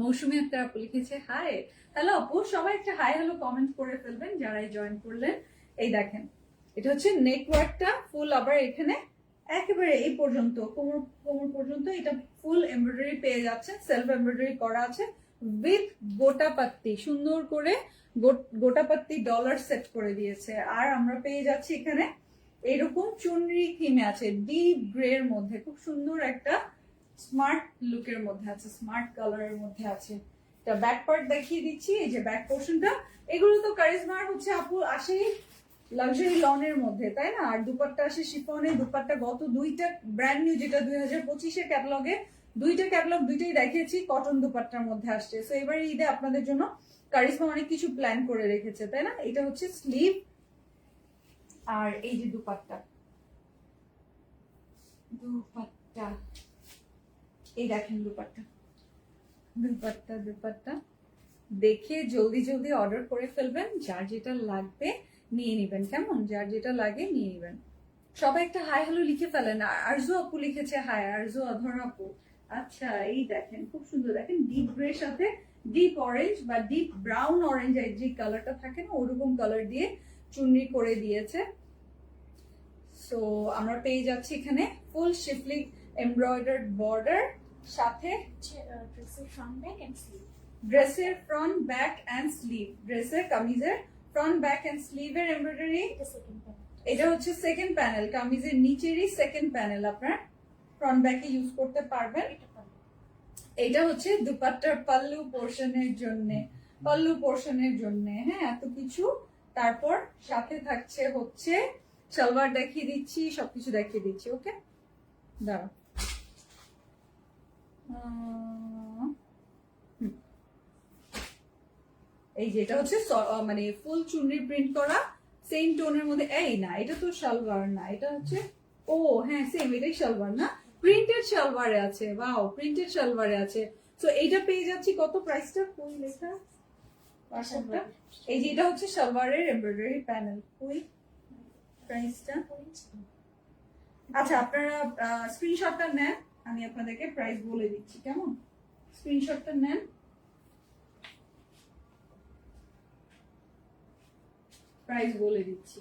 মৌসুমী একটা আপু লিখেছে হাই। হ্যালো আপু, সবাই একটা হাই হ্যালো কমেন্ট করে ফেলবেন যারাই জয়েন করলেন। এই দেখেন, এটা হচ্ছে নেটওয়ার্কটা ফুল, আবার এখানে একেবারে এই পর্যন্ত কোমর কোমর পর্যন্ত এটা ফুল এমব্রয়ডারি পেয়ে যাচ্ছেন, সেলফ এমব্রয়ডারি করা আছে উইথ গোটাপাত্তি, সুন্দর করে গোটাপাত্তি ডলার সেট করে দিয়েছে। আর আমরা পেয়ে যাচ্ছি এখানে এরকম চুনরি থিমে আছে, ডিপ গ্রে এর মধ্যে, খুব সুন্দর একটা স্মার্ট লুকের মধ্যে আছে, স্মার্ট কালারের মধ্যে আছে। এটা ব্যাক পার্ট দেখিয়ে দিচ্ছি, এই যে ব্যাক পোর্শনটা। এগুলো তো কারিজমার হচ্ছে আপু আসেই লাক্সারি লনের মধ্যে, তাই না? আর দুপাট্টা আসে শিফনের দুপাট্টা। গত দুইটা ব্র্যান্ড নিউ, যেটা 2025-এর ক্যাটালগে দুইটা ক্যাটালগ, দুইটাই দেখিয়েছি কটন দুপাট্টার মধ্যে আসছে। সো এবারে ঈদে আপনাদের জন্য কারিজমা অনেক কিছু প্ল্যান করে রেখেছে, তাই না? এটা হচ্ছে স্লিভ, আর এই যে দুপাট্টা, দুপাট্টা এই দেখেন দুপাট্টা, দুপাট্টা দুপাট্টা দেখে জলদি জলদি অর্ডার করে ফেলবেন। যার যেটা লাগবে নিয়ে নিবেন, কেমন? যার যেটা লাগে নিয়ে নিবেন। সবাই একটা হাই হ্যালো লিখে ফেলেন। আরজু আপু লিখেছে হাই, আরজু অধর আপু। আচ্ছা, এই দেখেন খুব সুন্দর, দেখেন ডিপ গ্রে সাথে ডিপ অরেঞ্জ বা ডিপ ব্রাউন অরেঞ্জ, যে কালারটা থাকে না ওরকম কালার দিয়ে চুনরি করে দিয়েছে। সো আমরা পেয়ে যাচ্ছি এখানে ফুল শিফলি এমব্রয়ডার্ড বর্ডার, সাথে ড্রেসের ফ্রন্ট ব্যাক এন্ড স্লিভ, ড্রেসের ফ্রন্ট ব্যাক এন্ড স্লিভ, ড্রেসের কামিজের ফ্রন্ট ব্যাক এন্ড স্লিভের এমব্রয়ডারি। এটা হচ্ছে সেকেন্ড প্যানেল, কামিজের নিচেরই সেকেন্ড প্যানেল, আপনার ফ্রন্ট ব্যাকে ইউজ করতে পারবেন। এটা হচ্ছে দুপাট্টার পাল্লু পোর্শনের জন্য, পাল্লু পোর্শনের জন্য, হ্যাঁ এত কিছু। তারপর সাথে থাকছে হচ্ছে সালোয়ার দেখিয়ে দিচ্ছি, সবকিছু দেখিয়ে দিচ্ছি। ওকে, দাঁড়াও। এই যে এটা হচ্ছে মানে ফুল চুনরি প্রিন্ট করা সেম টোনের মধ্যে। এই না, এটা তো সালোয়ার না, এটা হচ্ছে, ও হ্যাঁ সেম, এটাই সালোয়ার না, প্রিন্টেড সালোয়ারে আছে। ওয়াও, প্রিন্টেড সালোয়ারে আছে। সো এইটা পেয়ে যাচ্ছি কত, প্রাইসটা কই লেখা পাঁচশোটা। এই যে এটা হচ্ছে সালোয়ারের এমব্রয়ডারি প্যানেল, কই প্রাইসটা? আচ্ছা, আপনারা স্ক্রিনশটটা নেন, আমি আপনাদেরকে প্রাইস বলে দিচ্ছি, কেমন? স্ক্রিনশটটা নেন, প্রাইস বলে দিচ্ছি।